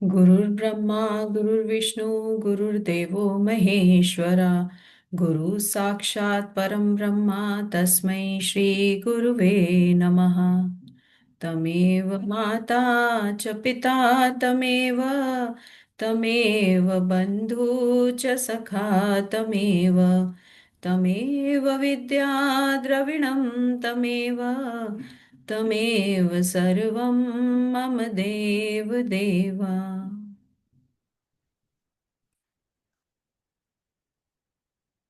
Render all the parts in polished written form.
गुरुर्ब्रह्मा गुरुर्विष्णु गुरुर्देवो महेश्वरा गुरु साक्षात् परं ब्रह्म तस्मै श्री गुरुवे नमः। तमेव माता च पिता तमेव तमेव बन्धु च सखा तमेव तमेव विद्या द्रविणं तमेव तमेव सर्वं मम देव देवा।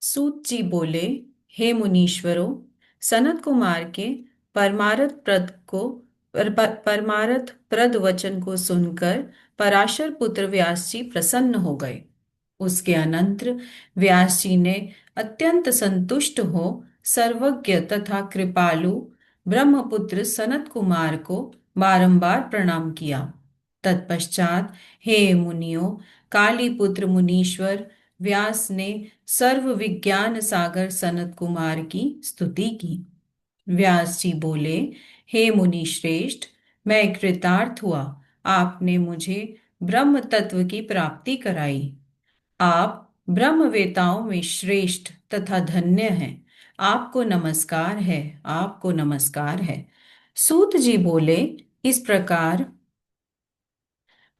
सूत जी बोले, हे मुनीश्वरों, सनत कुमार के परमार्थ प्रद को परमार्थ प्रद वचन को सुनकर पराशर पुत्र व्यास जी प्रसन्न हो गए। उसके अनंतर व्यास जी ने अत्यंत संतुष्ट हो सर्वज्ञ तथा कृपालु ब्रह्मपुत्र सनत कुमार को बारंबार प्रणाम किया। तत्पश्चात हे मुनियों, कालीपुत्र मुनीश्वर व्यास ने सर्व विज्ञान सागर सनत कुमार की स्तुति की। व्यास जी बोले, हे मुनि श्रेष्ठ, मैं कृतार्थ हुआ। आपने मुझे ब्रह्म तत्व की प्राप्ति कराई। आप ब्रह्मवेताओं में श्रेष्ठ तथा धन्य हैं। आपको नमस्कार है, आपको नमस्कार है। सूत जी बोले, इस प्रकार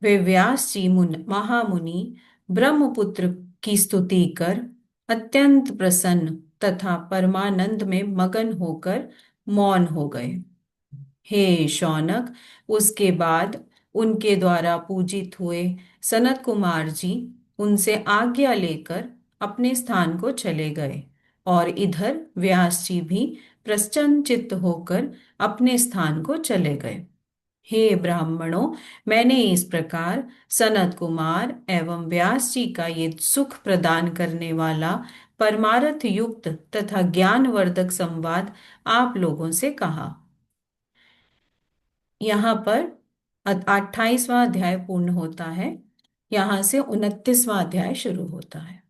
वे व्यास जी महामुनि ब्रह्मपुत्र की स्तुति कर अत्यंत प्रसन्न तथा परमानंद में मगन होकर मौन हो गए। हे शौनक, उसके बाद उनके द्वारा पूजित हुए सनत कुमार जी उनसे आज्ञा लेकर अपने स्थान को चले गए और इधर व्यास जी भी प्रसन्न चित्त होकर अपने स्थान को चले गए। हे ब्राह्मणों, मैंने इस प्रकार सनत कुमार एवं व्यास जी का ये सुख प्रदान करने वाला परमार्थ युक्त तथा ज्ञानवर्धक संवाद आप लोगों से कहा। यहाँ पर 28वां अध्याय पूर्ण होता है। यहाँ से 29वां अध्याय शुरू होता है।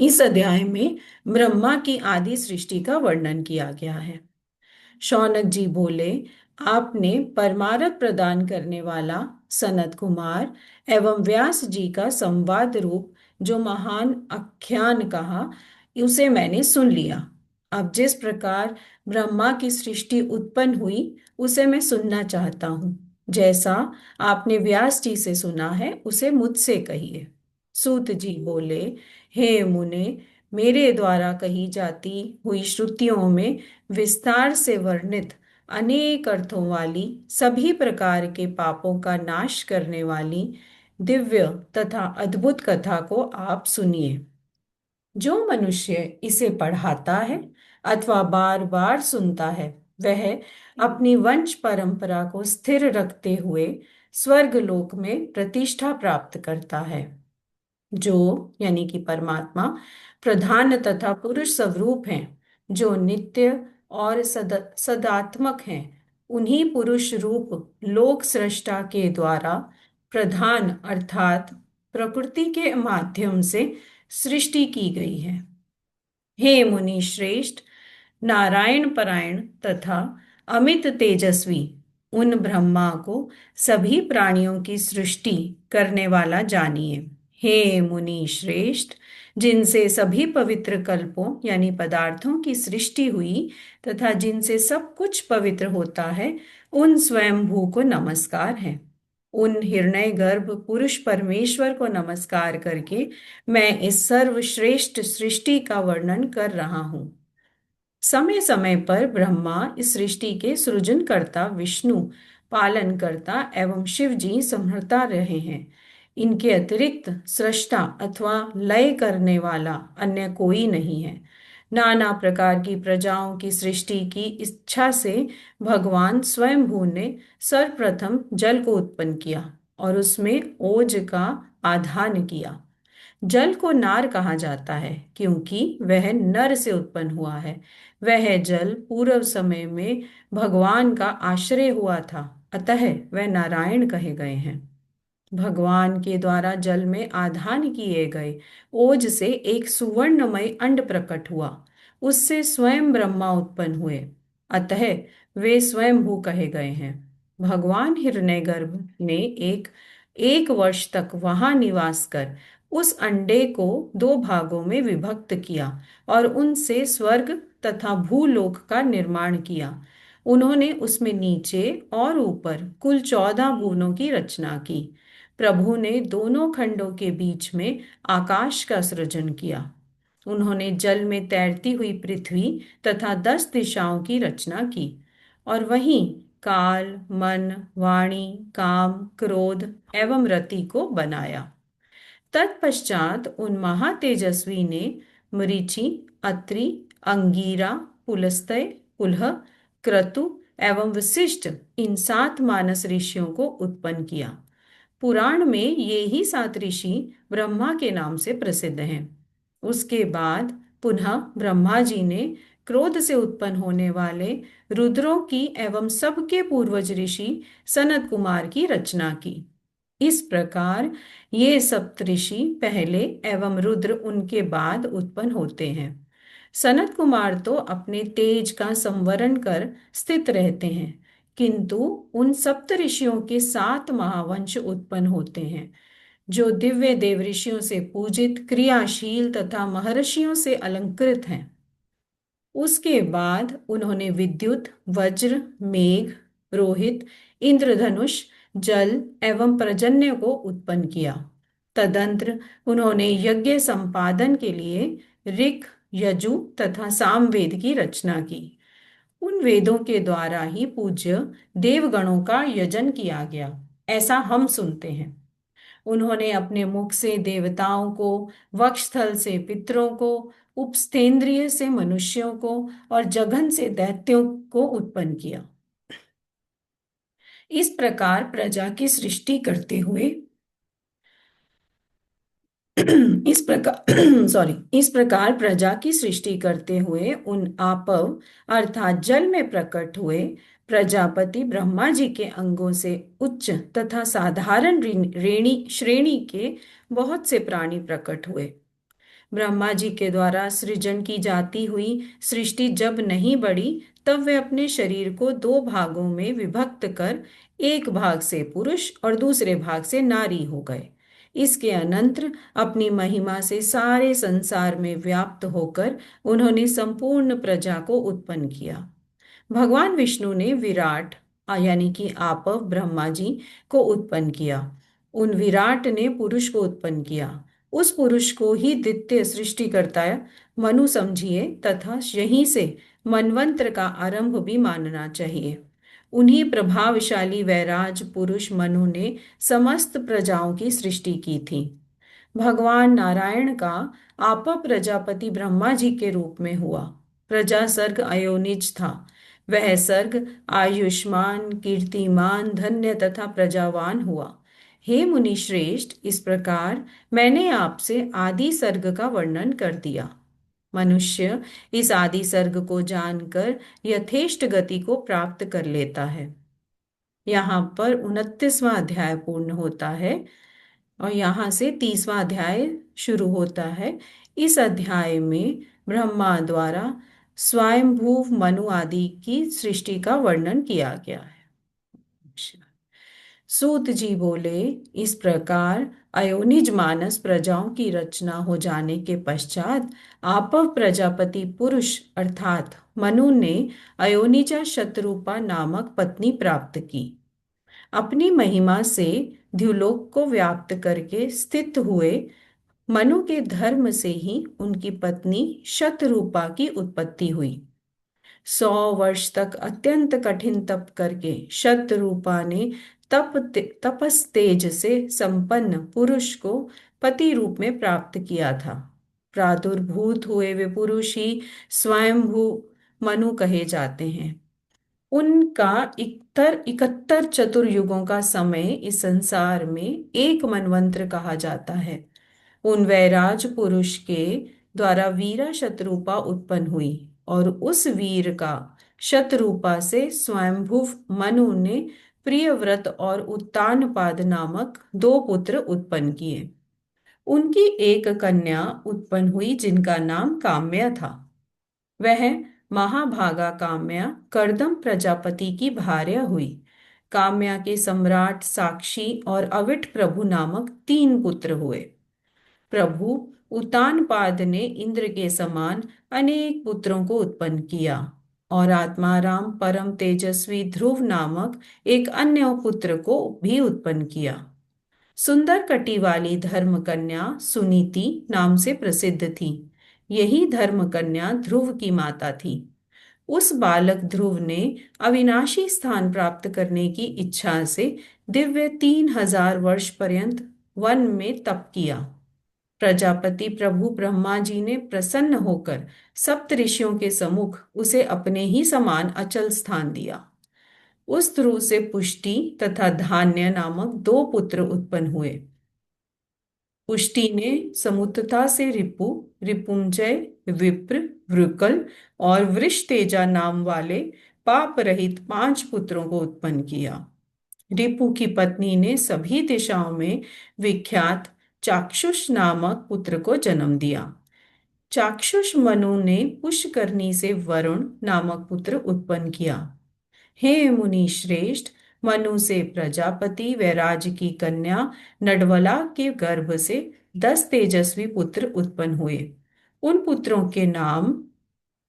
इस अध्याय में ब्रह्मा की आदि सृष्टि का वर्णन किया गया है। शौनक जी बोले, आपने परमार्थ प्रदान करने वाला सनत कुमार एवं व्यास जी का संवाद रूप जो महान आख्यान कहा, उसे मैंने सुन लिया। अब जिस प्रकार ब्रह्मा की सृष्टि उत्पन्न हुई उसे मैं सुनना चाहता हूँ। जैसा आपने व्यास जी से सुना है उसे मुझसे कहिए। सूत जी बोले, हे मुने, मेरे द्वारा कही जाती हुई श्रुतियों में विस्तार से वर्णित अनेक अर्थों वाली सभी प्रकार के पापों का नाश करने वाली दिव्य तथा अद्भुत कथा को आप सुनिए। जो मनुष्य इसे पढ़ाता है अथवा बार बार सुनता है, वह अपनी वंश परंपरा को स्थिर रखते हुए स्वर्ग लोक में प्रतिष्ठा प्राप्त करता है। जो यानी कि परमात्मा प्रधान तथा पुरुष स्वरूप हैं, जो नित्य और सदात्मक हैं, उन्हीं पुरुष रूप लोक सृष्टा के द्वारा प्रधान अर्थात प्रकृति के माध्यम से सृष्टि की गई है। हे मुनि श्रेष्ठ, नारायण परायण तथा अमित तेजस्वी उन ब्रह्मा को सभी प्राणियों की सृष्टि करने वाला जानिए। हे मुनि श्रेष्ठ, जिनसे सभी पवित्र कल्पों यानी पदार्थों की सृष्टि हुई तथा जिनसे सब कुछ पवित्र होता है, उन स्वयंभू को नमस्कार है। उन हिरण्य गर्भ पुरुष परमेश्वर को नमस्कार करके मैं इस सर्वश्रेष्ठ सृष्टि का वर्णन कर रहा हूँ। समय समय पर ब्रह्मा इस सृष्टि के सृजनकर्ता विष्णु, पालन करता एवं शिव जी संहरता रहे हैं। इनके अतिरिक्त सृष्टा अथवा लय करने वाला अन्य कोई नहीं है। नाना प्रकार की प्रजाओं की सृष्टि की इच्छा से भगवान स्वयंभू ने सर्वप्रथम जल को उत्पन्न किया और उसमें ओज का आधान किया। जल को नार कहा जाता है क्योंकि वह नर से उत्पन्न हुआ है। वह जल पूर्व समय में भगवान का आश्रय हुआ था, अतः वह नारायण कहे गए हैं। भगवान के द्वारा जल में आधान किए गए ओज से एक सुवर्णमय अंड प्रकट हुआ। उससे स्वयं ब्रह्मा उत्पन्न हुए, अतः वे स्वयंभू कहे गए हैं। भगवान हिरण्यगर्भ ने एक एक वर्ष तक वहां निवास कर उस अंडे को दो भागों में विभक्त किया और उनसे स्वर्ग तथा भूलोक का निर्माण किया। उन्होंने उसमें नीचे और ऊपर कुल 14 भुवनों की रचना की। प्रभु ने दोनों खंडों के बीच में आकाश का सृजन किया। उन्होंने जल में तैरती हुई पृथ्वी तथा 10 दिशाओं की रचना की और वहीं काल, मन, वाणी, काम, क्रोध एवं रति को बनाया। तत्पश्चात उन महातेजस्वी ने मरीचि, अत्रि, अंगीरा, पुलस्त्य, पुलह, क्रतु एवं वशिष्ठ इन 7 मानस ऋषियों को उत्पन्न किया। पुराण में ये ही 7 ऋषि ब्रह्मा के नाम से प्रसिद्ध हैं। उसके बाद पुनः ब्रह्मा जी ने क्रोध से उत्पन्न होने वाले रुद्रों की एवं सबके पूर्वज ऋषि सनत कुमार की रचना की। इस प्रकार ये सप्तऋषि पहले एवं रुद्र उनके बाद उत्पन्न होते हैं। सनत कुमार तो अपने तेज का संवरण कर स्थित रहते हैं, किंतु उन सप्तऋषियों के 7 महावंश उत्पन्न होते हैं, जो दिव्य देव ऋषियों से पूजित, क्रियाशील तथा महर्षियों से अलंकृत हैं। उसके बाद उन्होंने विद्युत, वज्र, मेघ, रोहित, इंद्रधनुष, जल एवं पर्जन्य को उत्पन्न किया। तदंतर उन्होंने यज्ञ संपादन के लिए ऋक्, यजु तथा सामवेद की रचना की। उन वेदों के द्वारा ही पूज्य देवगणों का यजन किया गया, ऐसा हम सुनते हैं। उन्होंने अपने मुख से देवताओं को, वक्षस्थल से पितरों को, उपस्थेंद्रिय से मनुष्यों को और जघन से दैत्यों को उत्पन्न किया। इस प्रकार प्रजा की सृष्टि करते हुए इस प्रकार प्रजा की सृष्टि करते हुए उन आपव अर्थात जल में प्रकट हुए प्रजापति ब्रह्मा जी के अंगों से उच्च तथा साधारण रेणी श्रेणी के बहुत से प्राणी प्रकट हुए। ब्रह्मा जी के द्वारा सृजन की जाती हुई सृष्टि जब नहीं बढ़ी, तब वे अपने शरीर को 2 भागों में विभक्त कर एक भाग से पुरुष और दूसरे भाग से नारी हो गए। इसके अनंतर अपनी महिमा से सारे संसार में व्याप्त होकर उन्होंने संपूर्ण प्रजा को उत्पन्न किया। भगवान विष्णु ने विराट यानी कि आपव ब्रह्मा जी को उत्पन्न किया। उन विराट ने पुरुष को उत्पन्न किया। उस पुरुष को ही द्वितीय सृष्टिकर्ता मनु समझिए तथा यहीं से मनवंतर का आरंभ भी मानना चाहिए। उन्हीं प्रभावशाली वैराज पुरुष मनु ने समस्त प्रजाओं की सृष्टि की थी। भगवान नारायण का आप प्रजापति ब्रह्मा जी के रूप में हुआ। प्रजा सर्ग अयोनिज था। वह सर्ग आयुष्मान, कीर्तिमान, धन्य तथा प्रजावान हुआ। हे मुनि श्रेष्ठ, इस प्रकार मैंने आपसे आदि सर्ग का वर्णन कर दिया। मनुष्य इस आदि सर्ग को जानकर यथेष्ट गति को प्राप्त कर लेता है। यहाँ पर 29वां अध्याय पूर्ण होता है और यहाँ से 30वां अध्याय शुरू होता है। इस अध्याय में ब्रह्मा द्वारा स्वयंभू मनु आदि की सृष्टि का वर्णन किया गया है। सूत जी बोले, इस प्रकार अयोनिज मानस प्रजाओं की रचना हो जाने के पश्चात आपव प्रजापति पुरुष अर्थात मनु ने अयोनिजा शतरूपा नामक पत्नी प्राप्त की। अपनी महिमा से द्युलोक को व्याप्त करके स्थित हुए मनु के धर्म से ही उनकी पत्नी शतरूपा की उत्पत्ति हुई। 100 वर्ष तक अत्यंत कठिन तप करके शतरूपा ने तपस तेज से संपन्न पुरुष को पति रूप में प्राप्त किया था। प्रादुर्भूत हुए वे पुरुष ही स्वयंभू मनु कहे जाते हैं। उनका 71 चतुर्युगों का समय इस संसार में एक मनवंतर कहा जाता है। उन वैराज पुरुष के द्वारा वीरा शतरूपा उत्पन्न हुई और उस वीर का शतरूपा से स्वयंभू मनु ने प्रियव्रत और उत्तानपाद नामक 2 पुत्र उत्पन्न किए। उनकी एक कन्या उत्पन्न हुई जिनका नाम काम्या था। वह महाभागा काम्या कर्दम प्रजापति की भार्या हुई। काम्या के सम्राट साक्षी और अविट प्रभु नामक 3 पुत्र हुए। प्रभु उत्तानपाद ने इंद्र के समान अनेक पुत्रों को उत्पन्न किया और आत्माराम परम तेजस्वी ध्रुव नामक एक अन्य पुत्र को भी उत्पन्न किया। सुंदर कटी वाली धर्म कन्या सुनीति नाम से प्रसिद्ध थी। यही धर्म कन्या ध्रुव की माता थी। उस बालक ध्रुव ने अविनाशी स्थान प्राप्त करने की इच्छा से दिव्य 3,000 वर्ष पर्यंत वन में तप किया। प्रजापति प्रभु ब्रह्मा जी ने प्रसन्न होकर सप्त ऋषियों के सम्मुख उसे अपने ही समान अचल स्थान दिया। उस ध्रुव से पुष्टि तथा धान्य नामक 2 पुत्र उत्पन्न हुए। पुष्टि ने समुत्था से रिपु, रिपुंजय, विप्र, वृकल और वृषतेजा नाम वाले पाप रहित 5 पुत्रों को उत्पन्न किया। रिपु की पत्नी ने सभी दिशाओं में विख्यात चाक्षुष नामक पुत्र को जन्म दिया। चाक्षुष मनु ने पुष्करनी से वरुण नामक पुत्र उत्पन्न किया। हे मुनि श्रेष्ठ, मनु से प्रजापति वैराज की कन्या नडवला के गर्भ से 10 तेजस्वी पुत्र उत्पन्न हुए। उन पुत्रों के नाम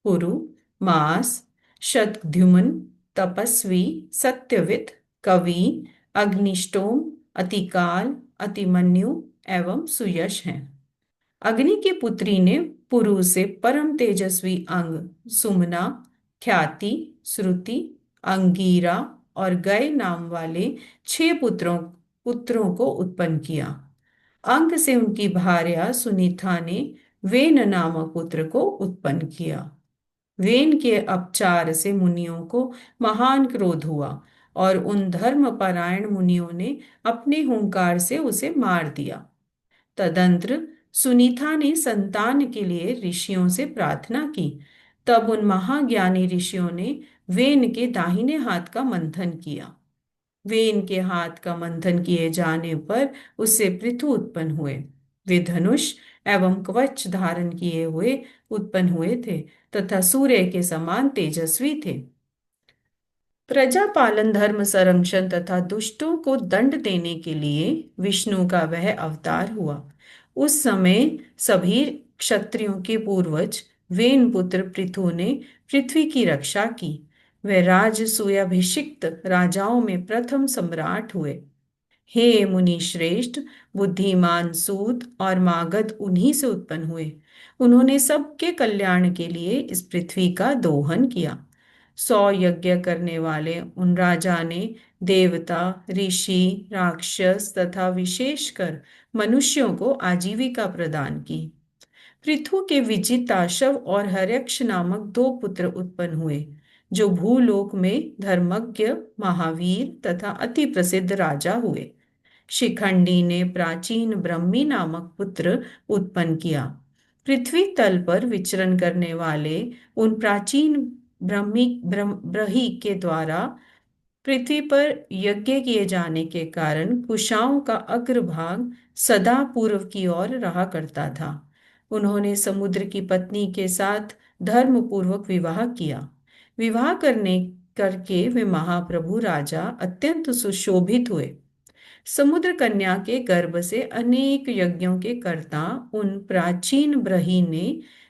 पुरु, मास, शतद्युम्न, तपस्वी, सत्यवित, कवि, अग्निष्टोम, अतिकाल, अतिमन्यु एवं सुयश हैं। अग्नि की पुत्री ने पुरु से परम तेजस्वी अंग, सुमना, ख्याति, श्रुति, अंगीरा और गय नाम वाले 6 पुत्रों को उत्पन्न किया। अंग से उनकी भार्या सुनीता ने वेन नामक पुत्र को उत्पन्न किया। वेन के अपचार से मुनियों को महान क्रोध हुआ और उन धर्मपरायण मुनियों ने अपने हुंकार से उसे मार दिया। तदंतर सुनीता ने संतान के लिए ऋषियों से प्रार्थना की। तब उन महाज्ञानी ऋषियों ने वेन के दाहिने हाथ का मंथन किया। वेन के हाथ का मंथन किए जाने पर उससे पृथु उत्पन्न हुए। वे धनुष एवं कवच धारण किए हुए उत्पन्न हुए थे तथा सूर्य के समान तेजस्वी थे। प्रजा पालन, धर्म संरक्षण तथा दुष्टों को दंड देने के लिए विष्णु का वह अवतार हुआ। उस समय सभी क्षत्रियों के पूर्वज वेन पुत्र पृथु ने पृथ्वी की रक्षा की। वे राजसूयाभिषिक्त राजाओं में प्रथम सम्राट हुए। हे मुनि श्रेष्ठ, बुद्धिमान सूत और मागध उन्हीं से उत्पन्न हुए। उन्होंने सबके कल्याण के लिए इस पृथ्वी का दोहन किया। 100 यज्ञ करने वाले उन राजा ने देवता, ऋषि, राक्षस तथा विशेषकर मनुष्यों को आजीविका प्रदान की। पृथु के विजिताशव और हर्यक्ष नामक 2 पुत्र उत्पन्न हुए, जो भूलोक में धर्मज्ञ, महावीर तथा अति प्रसिद्ध राजा हुए। शिखंडी ने प्राचीन ब्रह्मी नामक पुत्र उत्पन्न किया। पृथ्वी तल पर विचरण करने वाले उन प्राचीन ब्रही के द्वारा पृथ्वी पर यज्ञ किए जाने के कारण कुशाओं का अग्रभाग सदा पूर्व की ओर रहा करता था। उन्होंने समुद्र की पत्नी के साथ धर्म पूर्वक विवाह किया। विवाह करके वे महाप्रभु राजा अत्यंत सुशोभित हुए। समुद्र कन्या के गर्भ से अनेक यज्ञों के कर्ता उन प्राचीन ब्रही ने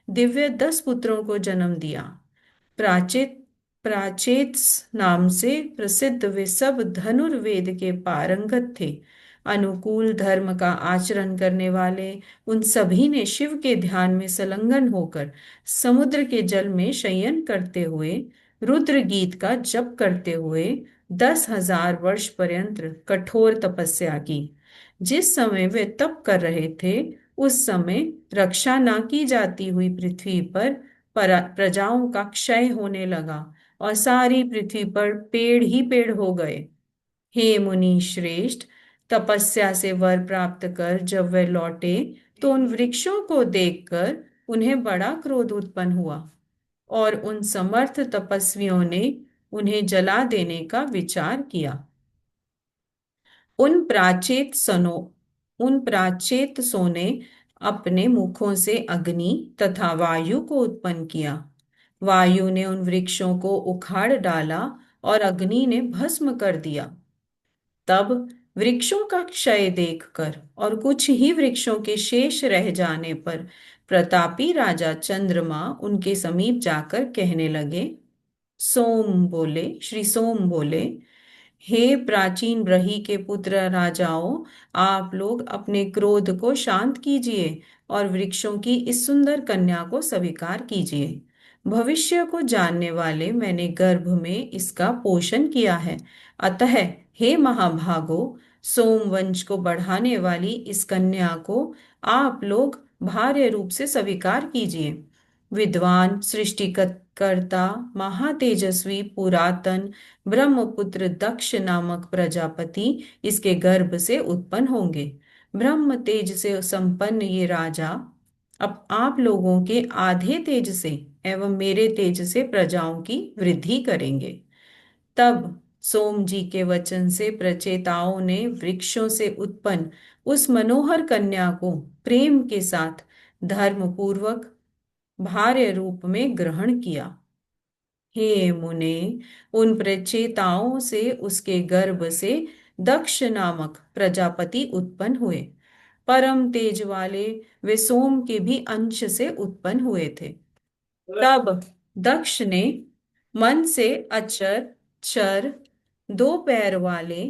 दिव्य 10 पुत्रों को जन्म दिया। प्राचेत प्राचेत्स नाम से प्रसिद्ध वे सब धनुर्वेद के पारंगत थे। अनुकूल धर्म का आचरण करने वाले उन सभी ने शिव के ध्यान में संलग्न होकर समुद्र के जल में शयन करते हुए, रुद्र गीत का जप करते हुए 10,000 वर्ष पर्यंत कठोर तपस्या की। जिस समय वे तप कर रहे थे, उस समय रक्षा न की जाती हुई पृथ्वी पर प्रजाओं का क्षय होने लगा और सारी पृथ्वी पर पेड़ ही पेड़ हो गए। हे मुनि श्रेष्ठ, तपस्या से वर प्राप्त कर जब वे लौटे तो उन वृक्षों को देखकर उन्हें बड़ा क्रोध उत्पन्न हुआ और उन समर्थ तपस्वियों ने उन्हें जला देने का विचार किया। उन प्राचेत सोने अपने मुखों से अग्नि तथा वायु को उत्पन्न किया। वायु ने उन वृक्षों को उखाड़ डाला और अग्नि ने भस्म कर दिया। तब वृक्षों का क्षय देखकर और कुछ ही वृक्षों के शेष रह जाने पर प्रतापी राजा चंद्रमा उनके समीप जाकर कहने लगे। श्री सोम बोले, हे प्राचीन ब्रही के पुत्र राजाओं, आप लोग अपने क्रोध को शांत कीजिए और वृक्षों की इस सुंदर कन्या को स्वीकार कीजिए। भविष्य को जानने वाले मैंने गर्भ में इसका पोषण किया है। अतः हे महाभागो, सोमवंश को बढ़ाने वाली इस कन्या को आप लोग भार्य रूप से स्वीकार कीजिए। विद्वान सृष्टिकर्ता महातेजस्वी पुरातन ब्रह्मपुत्र दक्ष नामक प्रजापति इसके गर्भ से उत्पन्न होंगे। ब्रह्म तेज से संपन्न ये राजा अब आप लोगों के आधे तेज से एवं मेरे तेज से प्रजाओं की वृद्धि करेंगे। तब सोम जी के वचन से प्रचेताओं ने वृक्षों से उत्पन्न उस मनोहर कन्या को प्रेम के साथ धर्म पूर्वक भार्य रूप में ग्रहण किया। हे मुने, उन प्रचेताओं से उसके गर्भ से दक्ष नामक प्रजापति उत्पन्न हुए। परम तेज वाले वे सोम के भी अंश से उत्पन्न हुए थे। तब दक्ष ने मन से अचर, चर, दो पैर वाले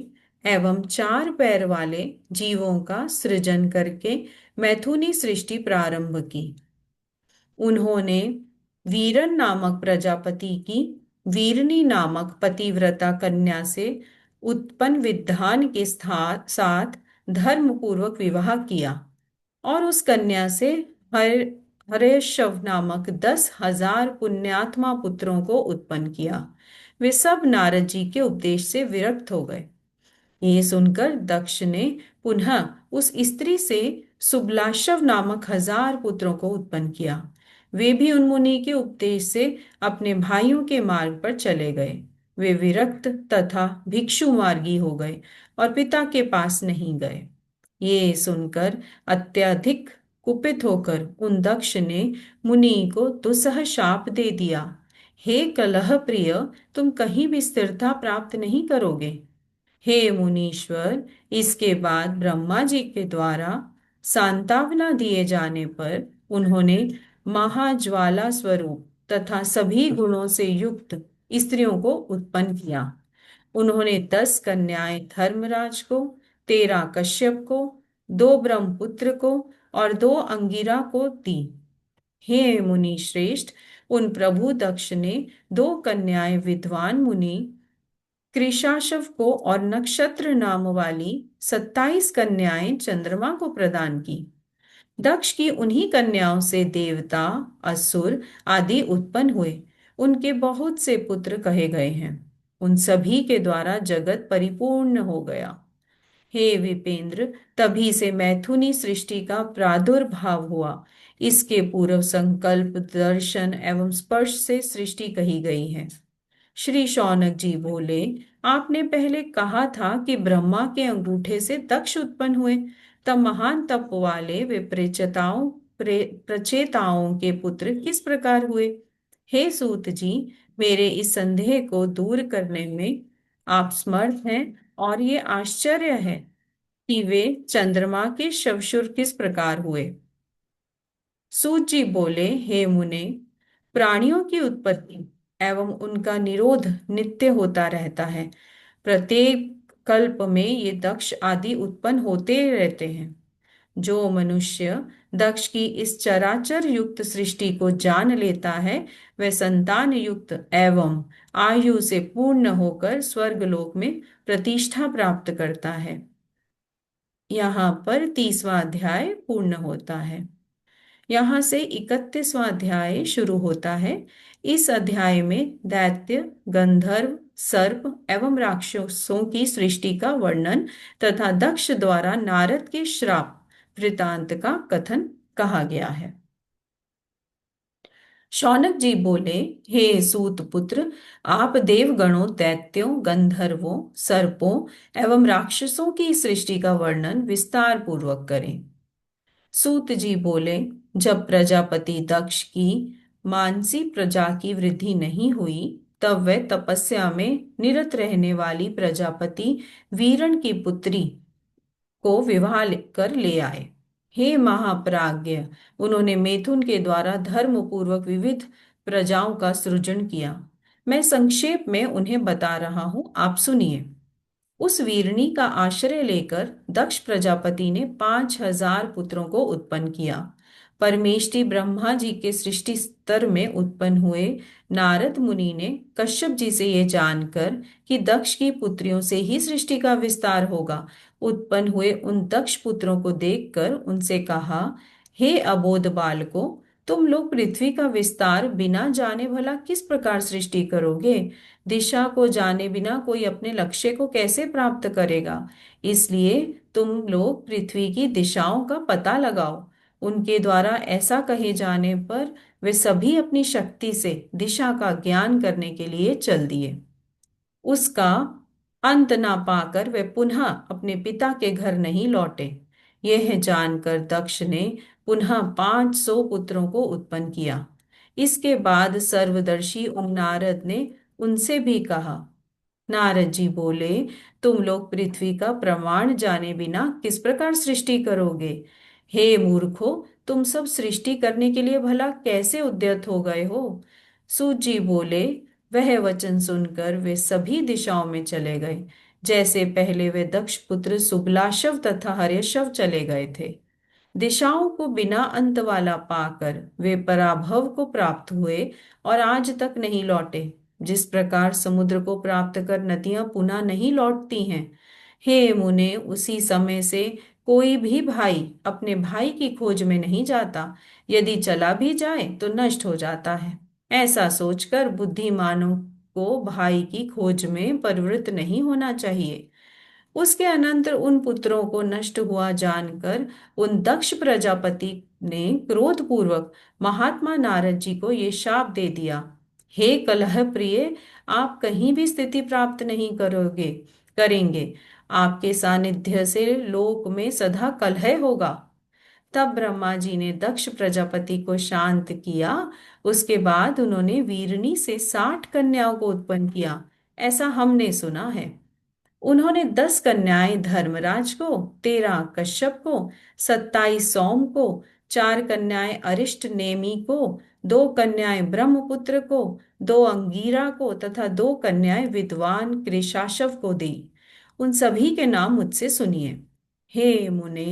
एवं चार पैर वाले जीवों का सृजन करके मैथुनी सृष्टि प्रारंभ की। उन्होंने वीरन नामक प्रजापति की वीरनी नामक पतिव्रता कन्या से उत्पन्न विधान के साथ धर्म पूर्वक विवाह किया और उस कन्या से हर हरेशव नामक 10,000 पुण्यात्मा पुत्रों को उत्पन्न किया। वे सब नारद जी के उपदेश से विरक्त हो गए। ये सुनकर दक्ष ने पुनः उस स्त्री से सुबलाशव नामक 1,000 पुत्रों को उत्पन्न किया। वे भी उन मुनि के उपदेश से अपने भाइयों के मार्ग पर चले गए। वे विरक्त तथा भिक्षु मार्गी हो गए और पिता के पास नहीं गए। ये सुनकर अत्यधिक कुपित होकर उन दक्ष ने मुनि को दुस्सह शाप दे दिया। हे कलह प्रिय, तुम कहीं भी स्थिरता प्राप्त नहीं करोगे। हे मुनीश्वर, इसके बाद ब्रह्मा जी के द्वारा सांत्वना दिए जाने पर उन्होंने महाज्वाला स्वरूप तथा सभी गुणों से युक्त स्त्रियों को उत्पन्न किया। उन्होंने 10 कन्याएं धर्मराज को, 13 कश्यप को, 2 ब्रह्मपुत्र को और 2 अंगिरा को दी। हे मुनि श्रेष्ठ, उन प्रभु दक्ष ने 2 कन्याएं विद्वान मुनि कृशाशव को और नक्षत्र नाम वाली 27 कन्याएं चंद्रमा को प्रदान की। दक्ष की उन्हीं कन्याओं से देवता, असुर आदि उत्पन्न हुए। उनके बहुत से पुत्र कहे गए हैं। उन सभी के द्वारा जगत परिपूर्ण हो गया। हे विपेंद्र, तभी से मैथुनी सृष्टि का प्रादुर्भाव हुआ। इसके पूर्व संकल्प, दर्शन एवं स्पर्श से सृष्टि कही गई है। श्री शौनक जी बोले, आपने पहले कहा था कि ब्रह्मा के अंगूठे से दक्ष उत्पन्न हुए। तब महान तप वाले वे प्रचेताओं के पुत्र किस प्रकार हुए? हे सूत जी, मेरे इस संदेह को दूर करने में आप समर्थ हैं और ये आश्चर्य है कि वे चंद्रमा के शवशुर किस प्रकार हुए। सूत जी बोले, हे मुने, प्राणियों की उत्पत्ति एवं उनका निरोध नित्य होता रहता है। प्रत्येक कल्प में ये दक्ष आदि उत्पन्न होते रहते हैं। जो मनुष्य दक्ष की इस चराचर युक्त सृष्टि को जान लेता है, वह संतान युक्त एवं आयु से पूर्ण होकर स्वर्गलोक में प्रतिष्ठा प्राप्त करता है। यहाँ पर 30वां अध्याय पूर्ण होता है। यहाँ से 31वां अध्याय शुरू होता है। इस अध्याय में दैत्य, गंधर्व, सर्प एवं राक्षसों की सृष्टि का वर्णन तथा दक्ष द्वारा नारद के श्राप वृतांत का कथन कहा गया है। शौनक जी बोले, हे सूत पुत्र, आप देवगणों, दैत्यों, गंधर्वों, सर्पों एवं राक्षसों की सृष्टि का वर्णन विस्तार पूर्वक करें। सूत जी बोले, जब प्रजापति दक्ष की मानसी प्रजा की वृद्धि नहीं हुई तब वे तपस्या में निरत रहने वाली प्रजापति वीरण की पुत्री को विवाह कर ले आए। हे महाप्राज्ञ, उन्होंने मैथुन के द्वारा धर्म पूर्वक विविध प्रजाओं का सृजन किया। मैं संक्षेप में उन्हें बता रहा हूं, आप सुनिए। उस वीरनी का आश्रय लेकर दक्ष प्रजापति ने 5,000 पुत्रों को उत्पन्न किया। परमेष्टि ब्रह्मा जी के सृष्टि स्तर में उत्पन्न हुए नारद मुनि ने कश्यप जी से ये जानकर कि दक्ष की पुत्रियों से ही सृष्टि का विस्तार होगा, उत्पन्न हुए उन दक्ष पुत्रों को देखकर उनसे कहा, हे अबोध बालकों, तुम लोग पृथ्वी का विस्तार बिना जाने भला किस प्रकार सृष्टि करोगे? दिशा को जाने बिना कोई अपने लक्ष्य को कैसे प्राप्त करेगा? इसलिए तुम लोग पृथ्वी की दिशाओं का पता लगाओ। उनके द्वारा ऐसा कहे जाने पर वे सभी अपनी शक्ति से दिशा का ज्ञान करने के लिए चल दिए। उसका अंत ना पाकर वे पुनः अपने पिता के घर नहीं लौटे। यह जानकर दक्ष ने पुनः 500 पुत्रों को उत्पन्न किया। इसके बाद सर्वदर्शी उन नारद ने उनसे भी कहा। नारद जी बोले, तुम लोग पृथ्वी का प्रमाण जाने बिना किस प्रकार सृष्टि करोगे? हे मूर्खो, तुम सब सृष्टि करने के लिए भला कैसे उद्यत हो गए हो? सूत जी बोले, वह वचन सुनकर वे सभी दिशाओं में चले गए, जैसे पहले वे दक्ष पुत्र सुबलाशव तथा हर्यशव चले गए थे। दिशाओं को बिना अंत वाला पाकर वे पराभव को प्राप्त हुए और आज तक नहीं लौटे। जिस प्रकार समुद्र को प्राप्त कर नदियां पुनः नहीं लौटती हैं, हे मुने, उसी समय से कोई भी भाई अपने भाई की खोज में नहीं जाता। यदि चला भी जाए तो नष्ट हो जाता है। ऐसा सोचकर बुद्धिमानों को भाई की खोज में प्रवृत्त नहीं होना चाहिए। उसके अनंतर उन पुत्रों को नष्ट हुआ जानकर उन दक्ष प्रजापति ने क्रोधपूर्वक महात्मा नारद जी को ये शाप दे दिया, हे कलह प्रिय, आप कहीं भी स्थिति प्राप्त नहीं करेंगे। आपके सानिध्य से लोक में सदा कलह होगा। तब ब्रह्मा जी ने दक्ष प्रजापति को शांत किया। उसके बाद उन्होंने वीरनी से 60 कन्याओं को उत्पन्न किया, ऐसा हमने सुना है। उन्होंने 10 कन्याएं धर्मराज को, 13 कश्यप को, 27 सोम को, 4 कन्याएं अरिष्ट नेमि को, 2 कन्याएं ब्रह्मपुत्र को, 2 अंगीरा को तथा 2 कन्याएं विद्वान कृशाशव को दी। उन सभी के नाम मुझसे सुनिए। हे मुने,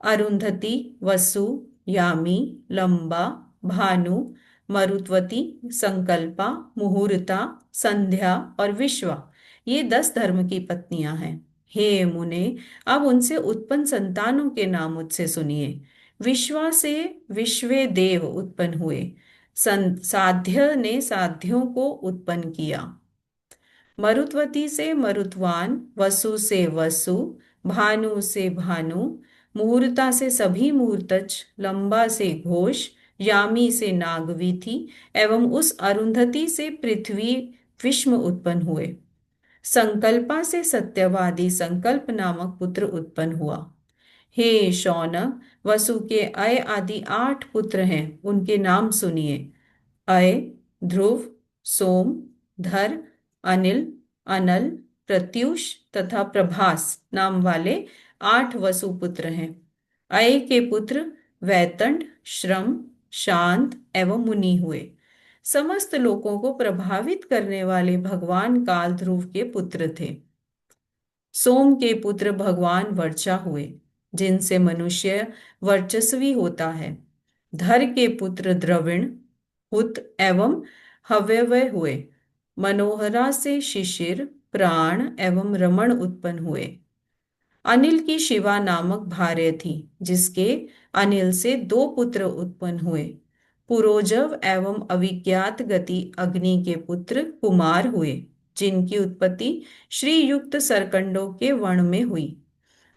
अरुंधति, वसु, यामी, लंबा, भानु, मरुत्वती, संकल्पा, मुहूर्ता, संध्या और विश्वा, ये 10 धर्म की पत्नियां हैं। हे मुने, अब उनसे उत्पन्न संतानों के नाम मुझसे सुनिए। विश्वा से विश्वे देव उत्पन्न हुए। साध्य ने साध्यों को उत्पन्न किया। मरुत्वती से मरुत्वान, वसु से वसु, भानु से भानु, मुहूर्ता से सभी मुहूर्तज, लंबा से घोष, यामी से नागवीथी एवं उस अरुंधति से पृथ्वी विष्णु उत्पन्न हुए। संकल्पा से सत्यवादी संकल्प नामक पुत्र उत्पन्न हुआ। हे शौनक, वसु के अय आदि 8 पुत्र हैं, उनके नाम सुनिए। अय, ध्रुव, सोम, धर, अनिल, अनल, प्रत्युष तथा प्रभास नाम वाले 8 वसु पुत्र हैं। अय के पुत्र वैतंड, श्रम, शांत एवं मुनि हुए। समस्त लोगों को प्रभावित करने वाले भगवान काल ध्रुव के पुत्र थे। सोम के पुत्र भगवान वर्चा हुए, जिनसे मनुष्य वर्चस्वी होता है। धर के पुत्र द्रविण, हुत एवं हव्यय हुए। मनोहरा से शिशिर, प्राण एवं रमण उत्पन्न हुए। अनिल की शिवा नामक भार्य थी, जिसके अनिल से 2 पुत्र उत्पन्न हुए। पुरोजव एवं अविज्ञात गति अग्नि के पुत्र कुमार हुए, जिनकी उत्पत्ति श्रीयुक्त सरकंडों के वन में हुई।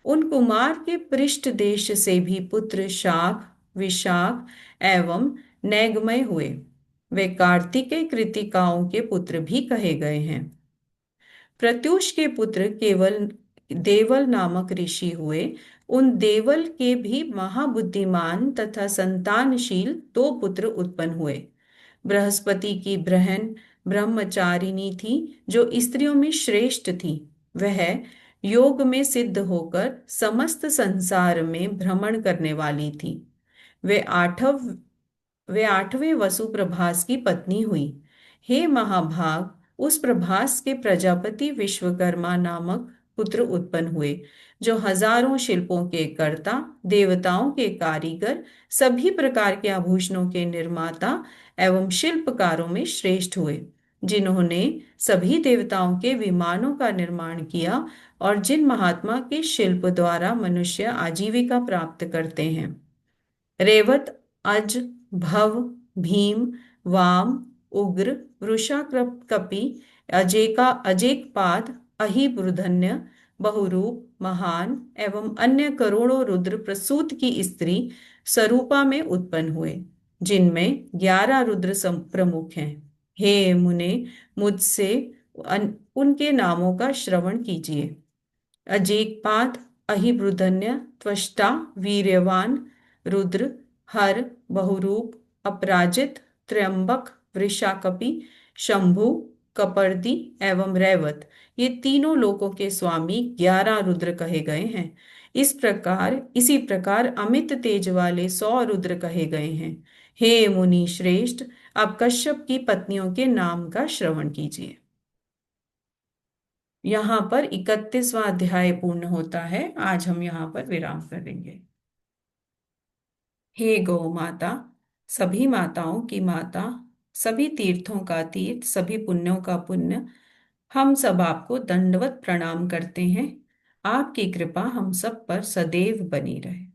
उन कुमार के पृष्ठ देश से भी पुत्र शाख, विशाख एवं नैगमय हुए। वे कार्तिकेय कृतिकाओं के पुत्र भी कहे गए हैं। प्रत्युष के पुत्र केवल देवल नामक ऋषि हुए। उन देवल के भी महाबुद्धिमान तथा संतानशील 2 पुत्र उत्पन्न हुए। बृहस्पति की बहन ब्रह्मचारिणी थी, जो स्त्रियों में श्रेष्ठ थी। वह योग में सिद्ध होकर समस्त संसार में भ्रमण करने वाली थी। वे आठव वे आठवें वसु प्रभास की पत्नी हुई। हे महाभाग, उस प्रभास के प्रजापति विश्वकर्मा नामक पुत्र उत्पन्न हुए, जो हजारों शिल्पों के कर्ता, देवताओं के कारीगर, सभी प्रकार के आभूषणों के निर्माता एवं शिल्पकारों में श्रेष्ठ हुए, जिन्होंने सभी देवताओं के विमानों का निर्माण किया और जिन महात्मा के शिल्प द्वारा मनुष्य आजीविका प्राप्त करते हैं। रेवत, अज, भव, भीम, वाम, उग्र, वृषाकपि, अजेकपाद, अहिबृधन्य, बहुरूप, महान एवं अन्य करोड़ों रुद्र प्रसूत की स्त्री स्वरूपा में उत्पन्न हुए, जिनमें 11 रुद्र प्रमुख हैं। हे मुने, मुझसे उनके नामों का श्रवण कीजिए। अजेकपाद, अहिबृधन्य, त्वष्टा, वीर्यवान, रुद्र, हर, बहुरूप, अपराजित, त्र्यंबक, वृषाकपि, शंभु, कपर्दी एवं रैवत, ये तीनों लोकों के स्वामी 11 रुद्र कहे गए हैं। इसी प्रकार अमित तेज वाले 100 रुद्र कहे गए हैं। हे मुनि श्रेष्ठ, आप कश्यप की पत्नियों के नाम का श्रवण कीजिए। यहाँ पर 31वां अध्याय पूर्ण होता है। आज हम यहाँ पर विराम करेंगे। हे गौ माता, सभी माताओं की माता, सभी तीर्थों का तीर्थ, सभी पुण्यों का पुण्य, हम सब आपको दंडवत प्रणाम करते हैं। आपकी कृपा हम सब पर सदैव बनी रहे।